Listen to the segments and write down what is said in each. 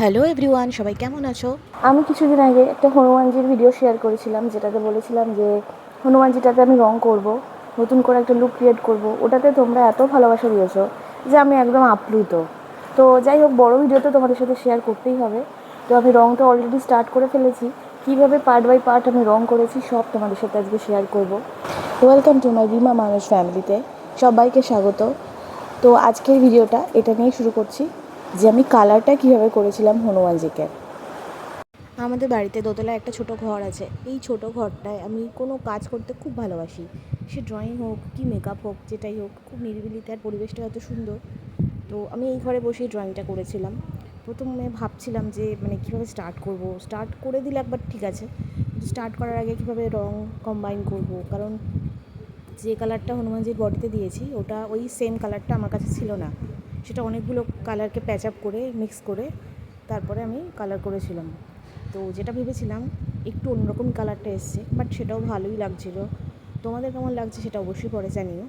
Hello everyone, সবাই কেমন আছো? আমি কিছুদিন আগে একটা হনুমানজির ভিডিও শেয়ার করেছিলাম, যেটাতে বলেছিলাম যে হনুমানজিটাতে আমি রং করব, নতুন করে একটা লুক ক্রিয়েট করব। ওটাতে তোমরা এত ভালোবাসা দিয়েছো যে আমি একদম আপ্লুত। তো যাই হোক, বড় ভিডিও তো তোমাদের সাথে শেয়ার করতেই হবে। তো আমি রংটা অলরেডি স্টার্ট করে ফেলেছি। কীভাবে পার্ট বাই পার্ট আমি রং করেছি সব তোমাদের সাথে আজকে শেয়ার করব। ওয়েলকাম টু মাই রিমা মানুষ ফ্যামিলিতে সবাইকে স্বাগত। তো আজকের ভিডিওটা এটা নিয়েই শুরু করছি যে আমি কালারটা কীভাবে করেছিলাম হনুমানজিকে। আমাদের বাড়িতে দোতলায় একটা ছোট ঘর আছে। এই ছোট ঘরটায় আমি কোনো কাজ করতে খুব ভালোবাসি। সে ড্রয়িং হোক কি মেকআপ হোক, যেটাই হোক, খুব নিরিবিলিতে, আর পরিবেশটা এত সুন্দর। তো আমি এই ঘরে বসেই ড্রয়িংটা করেছিলাম। প্রথমে ভাবছিলাম যে কীভাবে স্টার্ট করব। স্টার্ট করে দিলে একবার ঠিক আছে, কিন্তু স্টার্ট করার আগে কীভাবে রং কম্বাইন করব, কারণ যে কালারটা হনুমানজির বডিতে দিয়েছি ওটা ওই সেম কালারটা আমার কাছে ছিল না। সেটা অনেকগুলো কালারকে প্যাচ আপ করে মিক্স করে তারপরে আমি কালার করেছিলাম। তো যেটা ভেবেছিলাম একটু অন্যরকম কালারটা এসছে, বাট সেটাও ভালোই লাগছিল। তোমাদের কেমন লাগছে সেটা অবশ্যই পরে জানিও।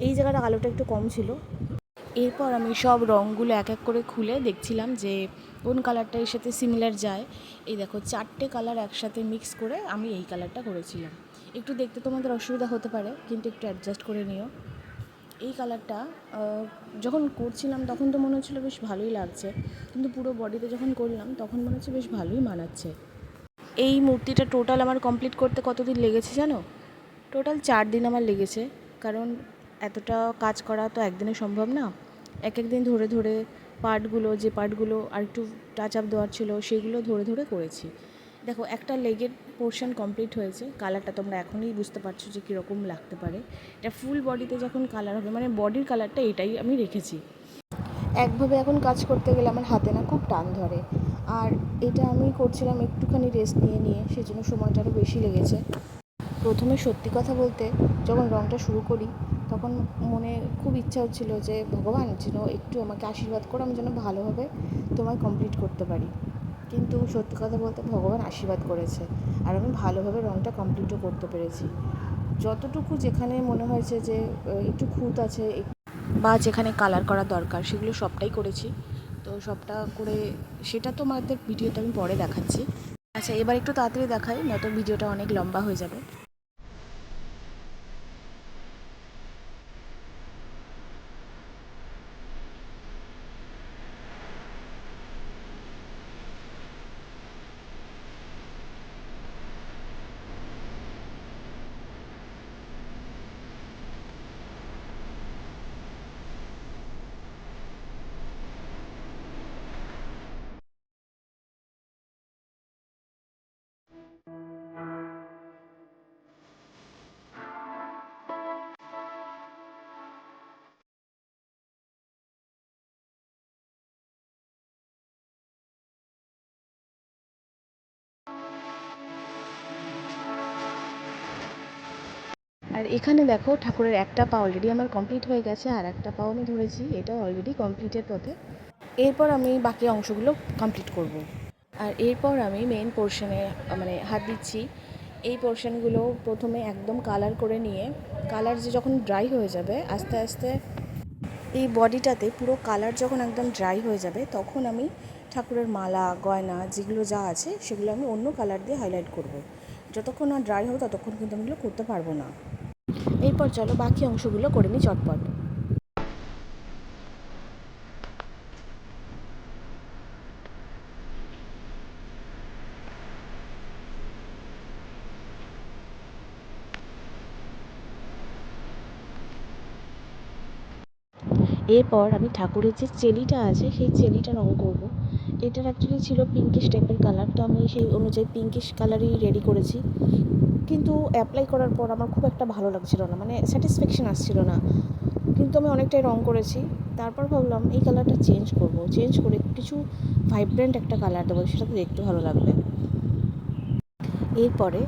এই জায়গাটা আলোটা একটু কম ছিল। এরপর আমি সব রঙগুলো এক এক করে খুলে দেখছিলাম যে কোন কালারটা এর সাথে সিমিলার যায়। এই দেখো, 4টে কালার একসাথে মিক্স করে আমি এই কালারটা করেছিলাম। একটু দেখতে তোমাদের অসুবিধা হতে পারে, কিন্তু একটু অ্যাডজাস্ট করে নিও। এই কালারটা যখন করছিলাম তখন তো মনে হচ্ছিলো বেশ ভালোই লাগছে, কিন্তু পুরো বডিতে যখন করলাম তখন মনে হচ্ছে বেশ ভালোই মানাচ্ছে। এই মূর্তিটা টোটাল আমার কমপ্লিট করতে কতদিন লেগেছে জানো? টোটাল 4 দিন আমার লেগেছে, কারণ এতটা কাজ করা তো একদিনে সম্ভব না। এক এক দিন ধরে ধরে যে পার্টগুলো আর একটু টাচ আপ দেওয়ার ছিল সেগুলো ধরে ধরে করেছি। দেখো, একটা লেগের পোর্শন কমপ্লিট হয়েছে। কালারটা তোমরা এখনই বুঝতে পারছো যে কীরকম লাগতে পারে। এটা ফুল বডিতে যখন কালার হবে, বডির কালারটা এটাই আমি রেখেছি। একভাবে এখন কাজ করতে গেলে আমার হাতে না খুব টান ধরে, আর এটা আমি করছিলাম একটুখানি রেস্ট নিয়ে নিয়ে, সেজন্য সময়টা আরও বেশি লেগেছে। প্রথমে সত্যি কথা বলতে যখন রঙটা শুরু করি তখন মনে খুব ইচ্ছা হচ্ছিল যে ভগবান যেন একটু আমাকে আশীর্বাদ করে আমি যেন ভালোভাবে তোমায় কমপ্লিট করতে পারি। কিন্তু সত্যি কথা বলতে ভগবান আশীর্বাদ করেছে, আর আমি ভালোভাবে রঙটা কমপ্লিটও করতে পেরেছি। যতটুকু যেখানে মনে হয়েছে যে একটু খুঁত আছে বা যেখানে কালার করা দরকার সেগুলো সবটাই করেছি। তো সবটা করে সেটা তোমাদের ভিডিওতে আমি পরে দেখাচ্ছি। আচ্ছা, এবার একটু তাড়াতাড়ি দেখাই, নয়তো ভিডিওটা অনেক লম্বা হয়ে যাবে। আর এখানে দেখো, ঠাকুরের একটা পা অলরেডি আমার কমপ্লিট হয়ে গেছে, আর একটা পাও আমি ধরেছি, এটা অলরেডি কমপ্লিটের পথে। এরপর আমি বাকি অংশগুলো কমপ্লিট করব। আর এরপর আমি মেন পোর্শনে হাত দিচ্ছি। এই পোর্শনগুলো প্রথমে একদম কালার করে নিয়ে, কালার যে যখন ড্রাই হয়ে যাবে আস্তে আস্তে, এই বডিটাতে পুরো কালার যখন একদম ড্রাই হয়ে যাবে তখন আমি ঠাকুরের মালা গয়না যেগুলো যা আছে সেগুলো আমি অন্য কালার দিয়ে হাইলাইট করব। যতক্ষণ না ড্রাই হবে ততক্ষণ কিন্তু আমি এগুলো করতে পারবো না। এরপর চলো বাকি অংশগুলো করে নিই চটপট। এরপর আমি ঠাকুরের যে চেলিটা আছে সেই চেলিটা রঙ করব। এটার অ্যাকচুয়ালি ছিল পিঙ্কিশ টাইপের কালার, তো আমি সেই অনুযায়ী পিঙ্কিশ কালারই রেডি করেছি। কিন্তু অ্যাপ্লাই করার পর আমার খুব একটা ভালো লাগছিল না, স্যাটিসফ্যাকশন আসছিল না। কিন্তু আমি অনেকটাই রঙ করেছি। তারপর ভাবলাম এই কালারটা চেঞ্জ করে কিছু ভাইব্রেন্ট একটা কালার দেবো, সেটাতে দেখতে ভালো লাগবে। এরপরে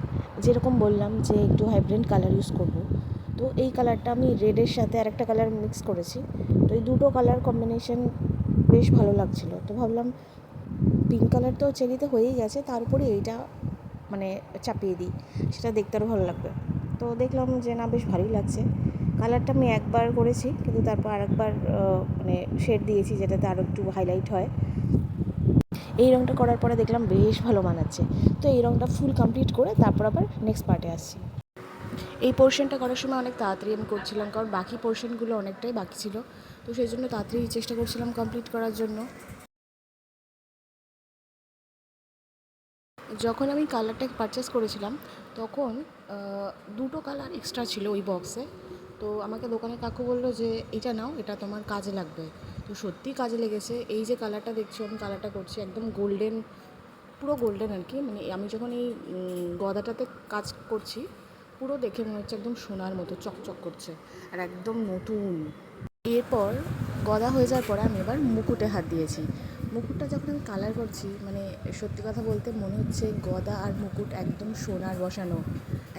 যেরকম বললাম যে একটু ভাইব্রেন্ট কালার ইউজ করব, তো এই কালারটা আমি রেডের সাথে আরেকটা কালার মিক্স করেছি। তো এই দুটো কালার কম্বিনেশন বেশ ভালো লাগছিলো, তো ভাবলাম পিঙ্ক কালার তো চেরিতে হয়েই গেছে, তার উপরে এইটা চাপিয়ে দিই, সেটা দেখতে আরও ভালো লাগবে। তো দেখলাম যে না, বেশ ভালোই লাগছে। কালারটা আমি একবার করেছি, কিন্তু তারপর আরেকবার শেড দিয়েছি যেটাতে আরও একটু হাইলাইট হয়। এই রঙটা করার পরে দেখলাম বেশ ভালো মানাচ্ছে, তো এই রঙটা ফুল কমপ্লিট করে তারপর আবার নেক্সট পার্টে আসছি। এই পোর্শনটা করার সময় অনেক তাড়াতাড়ি আমি করছিলাম, কারণ বাকি পোর্শনগুলো অনেকটাই বাকি ছিল, তো সেই জন্য তাড়াতাড়ি চেষ্টা করছিলাম কমপ্লিট করার জন্য। যখন আমি কালারটা পারচেস করেছিলাম তখন দুটো কালার এক্সট্রা ছিল ওই বক্সে। তো আমাকে দোকানের কাকু বললো যে এটা নাও, এটা তোমার কাজে লাগবে। তো সত্যিই কাজে লেগেছে। এই যে কালারটা দেখছো, আমি কালারটা করছি একদম গোল্ডেন, পুরো গোল্ডেন আর কি। মানে আমি যখন এই গদাটাতে কাজ করছি, পুরো দেখে মনে হচ্ছে একদম সোনার মতো চকচক করছে আর একদম নতুন। এরপর গদা হয়ে যাওয়ার পরে আমি এবার মুকুটে হাত দিয়েছি। মুকুটটা যখন আমি কালার করছি, মানে সত্যি কথা বলতে মনে হচ্ছে গদা আর মুকুট একদম সোনার বসানো,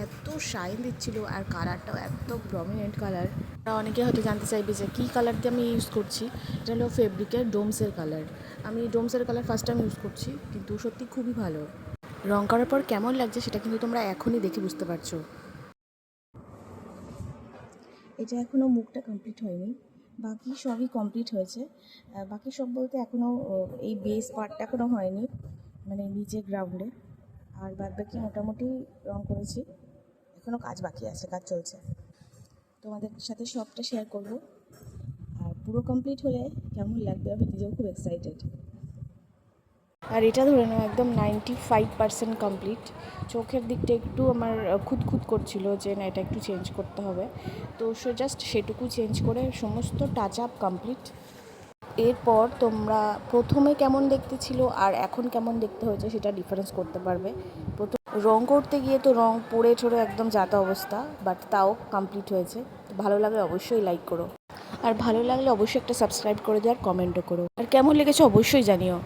এত শাইন দিচ্ছিল আর কালারটাও এত প্রমিনেন্ট কালার। অনেকে হয়তো জানতে চাইবে যে কী কালার দিয়ে আমি ইউজ করছি। এটা হলো ফেব্রিকের ডোমসের কালার। আমি ডোমসের কালার ফার্স্ট টাইম ইউজ করছি, কিন্তু সত্যি খুবই ভালো। রং করার পর কেমন লাগছে সেটা কিন্তু তোমরা এখনই দেখে বুঝতে পারছো। এটা এখনও মুখটা কমপ্লিট হয়নি, বাকি সবই কমপ্লিট হয়েছে। বাকি সব বলতে এখনও এই বেস পার্টটা এখনও হয়নি, মানে নিচের গ্রাউন্ডে। আর বাদ বাকি মোটামুটি রং করেছি, এখনও কাজ বাকি আছে, কাজ চলছে। তোমাদের সাথে সবটা শেয়ার করব। আর পুরো কমপ্লিট হলে কেমন লাগবে আমি নিজেও খুব এক্সাইটেড। আর এটা ধরে নাও একদম 95% কমপ্লিট। চোখের দিকটা একটু আমার খুঁতখুত করছিল যে না, এটা একটু চেঞ্জ করতে হবে, তো জাস্ট সেটুকু চেঞ্জ করে সমস্ত টাচ আপ কমপ্লিট। এরপর তোমরা প্রথমে কেমন দেখতে ছিল আর এখন কেমন দেখতে হয়েছে সেটা ডিফারেন্স করতে পারবে। প্রথম রং করতে গিয়ে তো রং পড়ে ঠরে একদম যাতা অবস্থা, বাট তাও কমপ্লিট হয়েছে। ভালো লাগলে অবশ্যই লাইক করো, আর ভালো লাগলে অবশ্যই একটা সাবস্ক্রাইব করে দেওয়ার কমেন্টও করো, আর কেমন লেগেছে অবশ্যই জানিও।